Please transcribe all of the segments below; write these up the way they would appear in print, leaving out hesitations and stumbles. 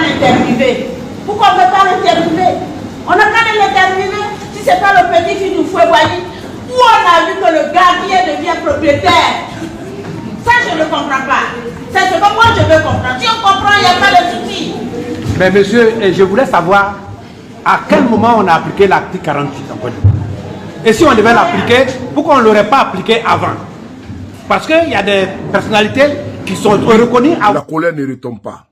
pas l'interviewer? Pourquoi on ne peut pas l'interviewer? On n'a qu'à l'interviewer si ce n'est pas le petit qui nous fait voyer. Où on a vu que le gardien devient propriétaire? Ça, je ne comprends pas. C'est ce que moi je veux comprendre. Si on comprend, il n'y a pas de souci. Mais monsieur, je voulais savoir à quel moment on a appliqué l'article 48 en Côte d'Ivoire. Et si on devait l'appliquer, pourquoi on ne l'aurait pas appliqué avant? Parce qu'il y a des personnalités qui sont reconnues avant. La colère ne retombe pas.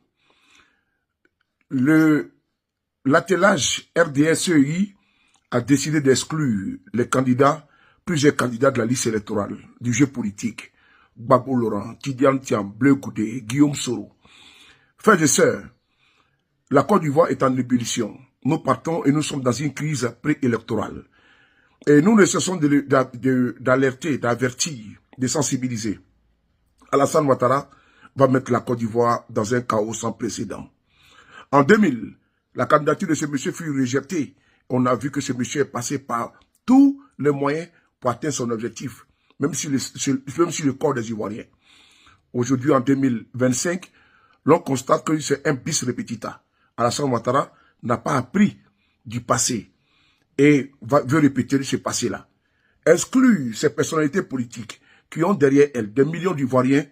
L'attelage RDSEI a décidé d'exclure plusieurs candidats de la liste électorale, du jeu politique. Gbagbo Laurent, Tidiane Thiam, Bleu Koudé, Guillaume Soro. Frères et sœurs, la Côte d'Ivoire est en ébullition. Nous partons et nous sommes dans une crise préélectorale. Et nous ne cessons d'alerter, d'avertir, de sensibiliser. Alassane Ouattara va mettre la Côte d'Ivoire dans un chaos sans précédent. En 2000, la candidature de ce monsieur fut rejetée. On a vu que ce monsieur est passé par tous les moyens pour atteindre son objectif, même sur le corps des Ivoiriens. Aujourd'hui, en 2025, l'on constate que c'est un bis repetita. Alassane Ouattara n'a pas appris du passé et veut répéter ce passé-là. Exclure ces personnalités politiques qui ont derrière elles des millions d'Ivoiriens,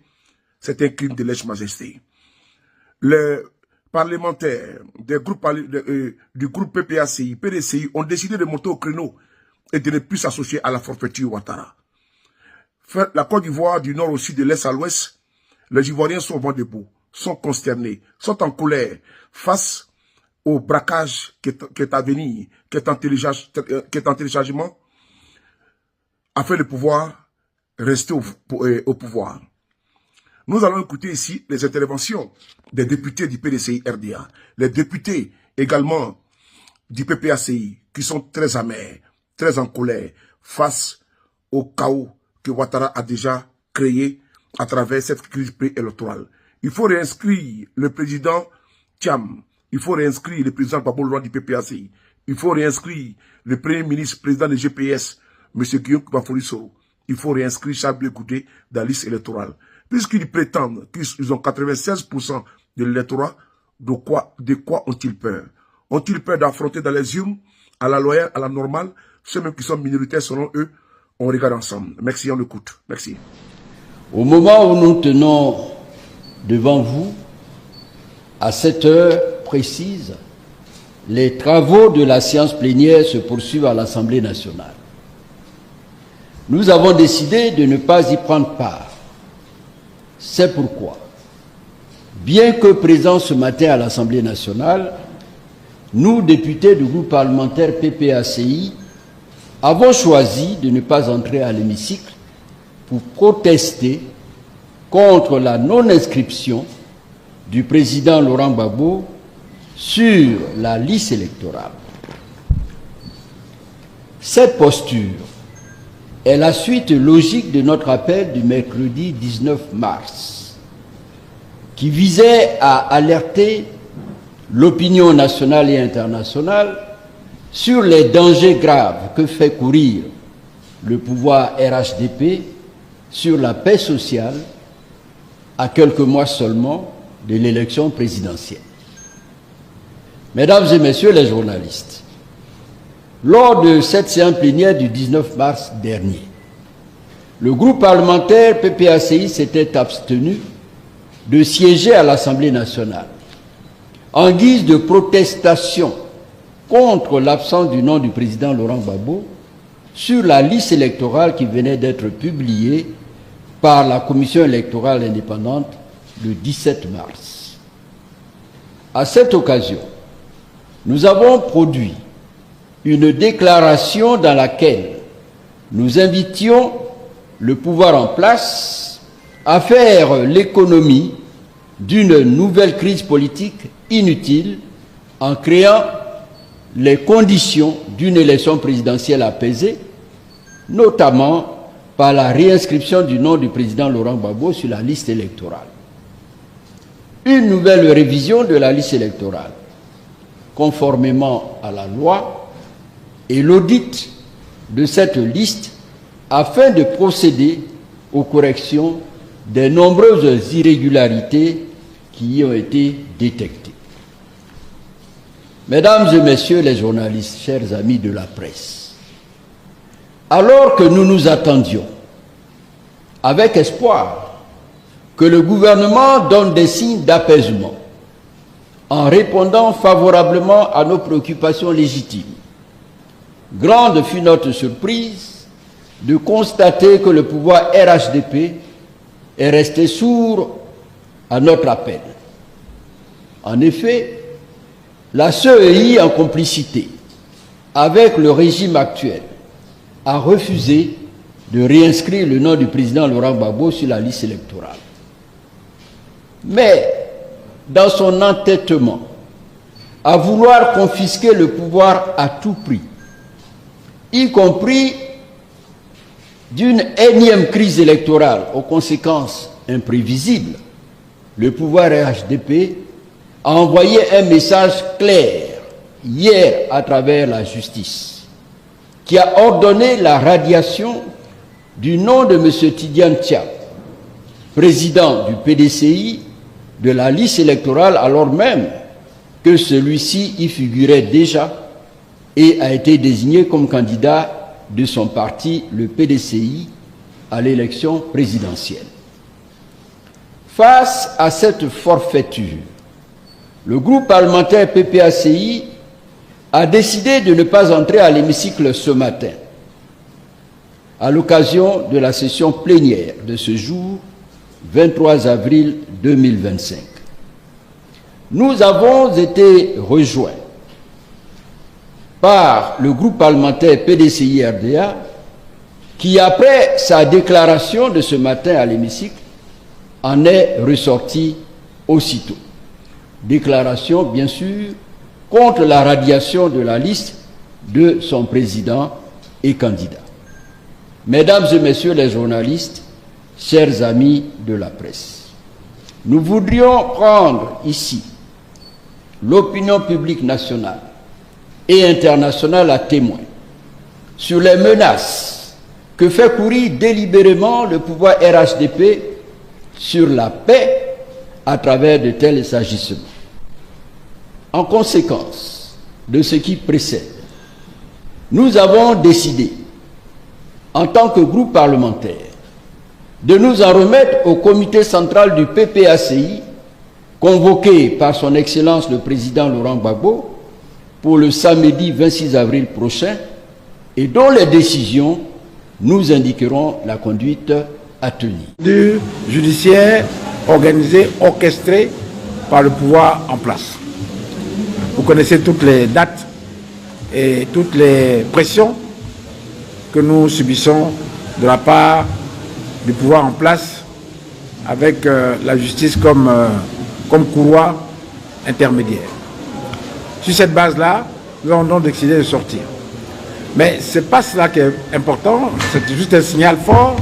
c'est un crime de lèse-majesté. Les parlementaires du groupe PPACI, PDCI ont décidé de monter au créneau et de ne plus s'associer à la forfaiture Ouattara. La Côte d'Ivoire, du nord au sud, de l'est à l'ouest, les Ivoiriens sont vent debout, sont consternés, sont en colère face au braquage qui est à venir, qui est en téléchargement, afin de pouvoir rester au pouvoir. Nous allons écouter ici les interventions des députés du PDCI RDA, les députés également du PPACI, qui sont très amers, très en colère, face au chaos que Ouattara a déjà créé à travers cette crise préélectorale. Il faut réinscrire le président Thiam, il faut réinscrire le président Gbagbo Laurent du PPACI, il faut réinscrire le premier ministre, président de GPS, M. Guillaume Soro. Il faut réinscrire Charles Blé Koudé dans la liste électorale. Puisqu'ils prétendent qu'ils ont 96% de l'électorat, de quoi ont-ils peur? Ont-ils peur d'affronter dans les urnes, à la loyale, à la normale, ceux même qui sont minoritaires selon eux? On regarde ensemble. Merci, on écoute. Merci. Au moment où nous tenons devant vous, à cette heure précise, les travaux de la séance plénière se poursuivent à l'Assemblée nationale. Nous avons décidé de ne pas y prendre part. C'est pourquoi, bien que présents ce matin à l'Assemblée nationale, nous, députés du groupe parlementaire PPACI, avons choisi de ne pas entrer à l'hémicycle pour protester contre la non-inscription du président Laurent Gbagbo sur la liste électorale. Cette posture est la suite logique de notre appel du mercredi 19 mars, qui visait à alerter l'opinion nationale et internationale sur les dangers graves que fait courir le pouvoir RHDP sur la paix sociale à quelques mois seulement de l'élection présidentielle. Mesdames et messieurs les journalistes, lors de cette séance plénière du 19 mars dernier, le groupe parlementaire PPACI s'était abstenu de siéger à l'Assemblée nationale en guise de protestation contre l'absence du nom du président Laurent Gbagbo sur la liste électorale qui venait d'être publiée par la Commission électorale indépendante le 17 mars. À cette occasion, nous avons produit une déclaration dans laquelle nous invitions le pouvoir en place à faire l'économie d'une nouvelle crise politique inutile en créant les conditions d'une élection présidentielle apaisée, notamment par la réinscription du nom du président Laurent Gbagbo sur la liste électorale. Une nouvelle révision de la liste électorale, conformément à la loi, et l'audit de cette liste afin de procéder aux corrections des nombreuses irrégularités qui y ont été détectées. Mesdames et messieurs les journalistes, chers amis de la presse, alors que nous nous attendions avec espoir que le gouvernement donne des signes d'apaisement en répondant favorablement à nos préoccupations légitimes, grande fut notre surprise de constater que le pouvoir RHDP est resté sourd à notre appel. En effet, la CEI, en complicité avec le régime actuel, a refusé de réinscrire le nom du président Laurent Gbagbo sur la liste électorale. Mais, dans son entêtement à vouloir confisquer le pouvoir à tout prix, y compris d'une énième crise électorale aux conséquences imprévisibles, le pouvoir RHDP a envoyé un message clair hier à travers la justice, qui a ordonné la radiation du nom de M. Tidiane Thiam, président du PDCI, de la liste électorale, alors même que celui-ci y figurait déjà et a été désigné comme candidat de son parti, le PDCI, à l'élection présidentielle. Face à cette forfaiture, le groupe parlementaire PPACI a décidé de ne pas entrer à l'hémicycle ce matin, à l'occasion de la session plénière de ce jour, 23 avril 2025. Nous avons été rejoints par le groupe parlementaire PDCI-RDA qui, après sa déclaration de ce matin à l'hémicycle, en est ressorti aussitôt. Déclaration, bien sûr, contre la radiation de la liste de son président et candidat. Mesdames et messieurs les journalistes, chers amis de la presse, nous voudrions prendre ici l'opinion publique nationale et internationale à témoin sur les menaces que fait courir délibérément le pouvoir RHDP sur la paix à travers de tels agissements. En conséquence de ce qui précède, nous avons décidé, en tant que groupe parlementaire, de nous en remettre au comité central du PPACI, convoqué par son Excellence le Président Laurent Gbagbo, pour le samedi 26 avril prochain, et dont les décisions nous indiqueront la conduite à tenir. Du judiciaire organisé, orchestré par le pouvoir en place. Vous connaissez toutes les dates et toutes les pressions que nous subissons de la part du pouvoir en place avec la justice comme courroie intermédiaire. Sur cette base-là, nous avons donc décidé de sortir. Mais ce n'est pas cela qui est important, c'est juste un signal fort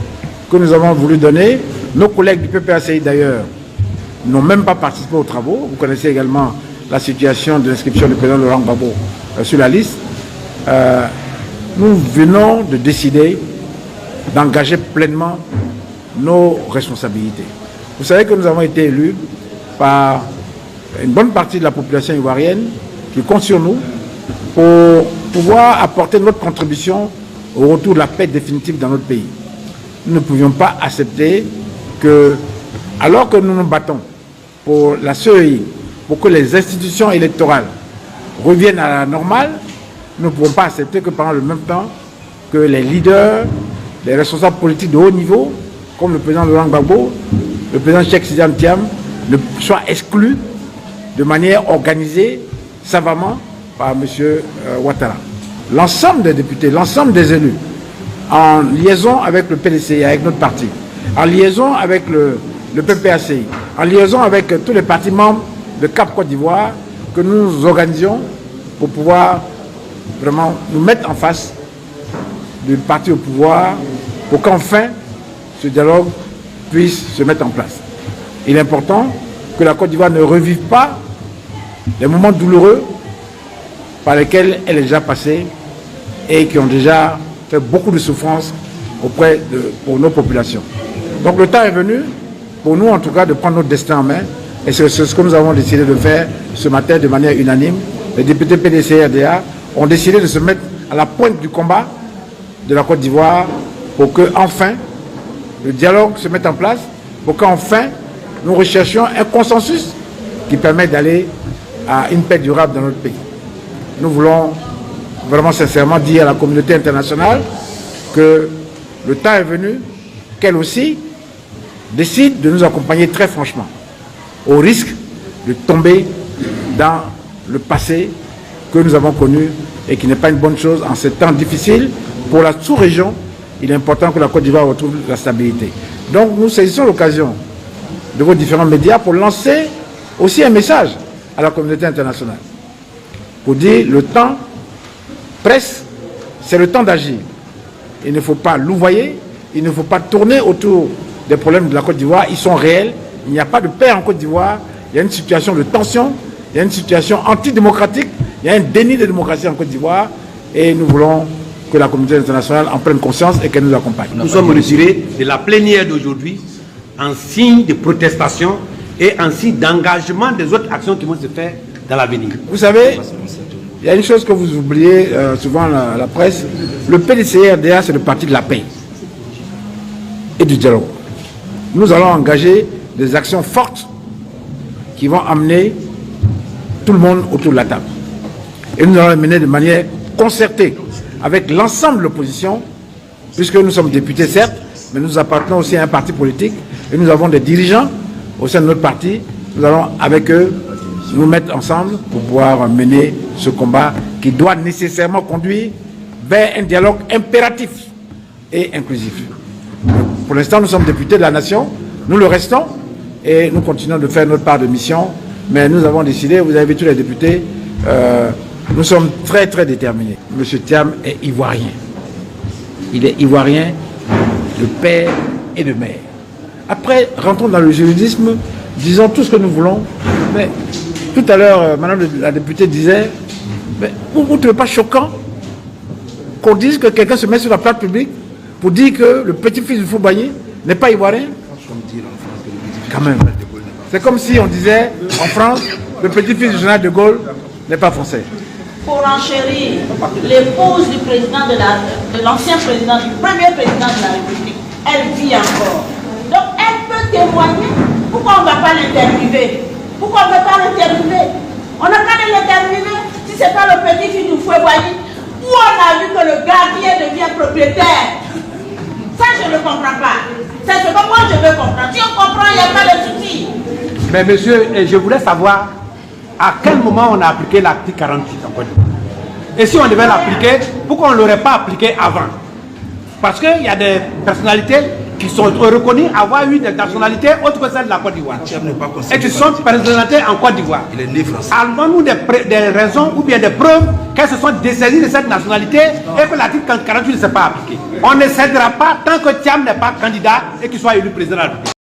que nous avons voulu donner. Nos collègues du PPACI d'ailleurs n'ont même pas participé aux travaux. Vous connaissez également la situation de l'inscription du président Laurent Gbagbo sur la liste. Nous venons de décider d'engager pleinement nos responsabilités. Vous savez que nous avons été élus par une bonne partie de la population ivoirienne qui compte sur nous pour pouvoir apporter notre contribution au retour de la paix définitive dans notre pays. Nous ne pouvions pas accepter que, alors que nous nous battons pour la CEI, pour que les institutions électorales reviennent à la normale, nous ne pouvons pas accepter que pendant le même temps que les leaders, les responsables politiques de haut niveau, comme le président Laurent Gbagbo, le président Cheikh Tidiane Thiam, ne soient exclus de manière organisée, savamment, par M. Ouattara. L'ensemble des députés, l'ensemble des élus, en liaison avec le PDCI, avec notre parti, en liaison avec le PPACI, en liaison avec tous les partis membres de Cap Côte d'Ivoire, que nous organisions pour pouvoir vraiment nous mettre en face du parti au pouvoir, pour qu'enfin ce dialogue puisse se mettre en place. Il est important que la Côte d'Ivoire ne revive pas les moments douloureux par lesquels elle est déjà passée et qui ont déjà fait beaucoup de souffrance pour nos populations. Donc le temps est venu, pour nous en tout cas, de prendre notre destin en main, et c'est ce que nous avons décidé de faire ce matin de manière unanime, les députés PDC-RDA ont décidé de se mettre à la pointe du combat de la Côte d'Ivoire pour que, enfin, le dialogue se mette en place, pour qu'enfin, nous recherchions un consensus qui permet d'aller à une paix durable dans notre pays. Nous voulons vraiment sincèrement dire à la communauté internationale que le temps est venu qu'elle aussi décide de nous accompagner très franchement, au risque de tomber dans le passé que nous avons connu et qui n'est pas une bonne chose en ces temps difficiles. Pour la sous-région, il est important que la Côte d'Ivoire retrouve la stabilité. Donc nous saisissons l'occasion de vos différents médias pour lancer aussi un message à la communauté internationale. Pour dire le temps presse, c'est le temps d'agir. Il ne faut pas louvoyer, il ne faut pas tourner autour des problèmes de la Côte d'Ivoire. Ils sont réels, il n'y a pas de paix en Côte d'Ivoire, il y a une situation de tension, il y a une situation antidémocratique, il y a un déni de démocratie en Côte d'Ivoire et nous voulons que la communauté internationale en prenne conscience et qu'elle nous accompagne. Nous sommes retirés de la plénière d'aujourd'hui en signe de protestation et en signe d'engagement des autres actions qui vont se faire dans l'avenir. Vous savez, il y a une chose que vous oubliez souvent à la presse, le PDC-RDA c'est le parti de la paix et du dialogue. Nous allons engager des actions fortes qui vont amener tout le monde autour de la table. Et nous allons les mener de manière concertée avec l'ensemble de l'opposition, puisque nous sommes députés certes, mais nous appartenons aussi à un parti politique et nous avons des dirigeants au sein de notre parti. Nous allons avec eux nous mettre ensemble pour pouvoir mener ce combat qui doit nécessairement conduire vers un dialogue impératif et inclusif. Pour l'instant, nous sommes députés de la nation, nous le restons et nous continuons de faire notre part de mission, mais nous avons décidé, vous avez vu tous les députés, nous sommes très très déterminés. Monsieur Thiam est ivoirien. Il est ivoirien de père et de mère. Après, rentrons dans le juridisme, disons tout ce que nous voulons, mais tout à l'heure, madame la députée disait, mais vous ne trouvez pas choquant qu'on dise que quelqu'un se met sur la place publique pour dire que le petit-fils du Foubaye n'est pas ivoirien? Quand même. C'est comme si on disait, en France, le petit-fils du général de Gaulle n'est pas français. Pour enchérir, l'épouse du président de l'ancien président, du premier président de la République, elle vit encore. Donc elle peut témoigner. Pourquoi on ne va pas l'interviewer? Pourquoi on ne va pas l'interviewer? On n'a qu'à l'interviewer si ce n'est pas le petit-fils du Foubaye où on a vu que le gardien devient propriétaire. Ça, je ne comprends pas. C'est ce que moi je veux comprendre. Si on comprend, il n'y a pas de souci. Mais monsieur, je voulais savoir à quel moment on a appliqué l'article 48 en Côte d'Ivoire. Et si on devait l'appliquer, pourquoi on ne l'aurait pas appliqué avant? Parce qu'il y a des personnalités qui sont reconnues avoir eu des nationalités autres que celles de la Côte d'Ivoire. Et qui sont personnalités en Côte d'Ivoire. Avons-nous des raisons ou bien des preuves qu'elles se sont dessaisies de cette nationalité et que l'article 48 ne s'est pas appliqué? On ne cédera pas tant que Thiam n'est pas candidat et qu'il soit élu président de la République.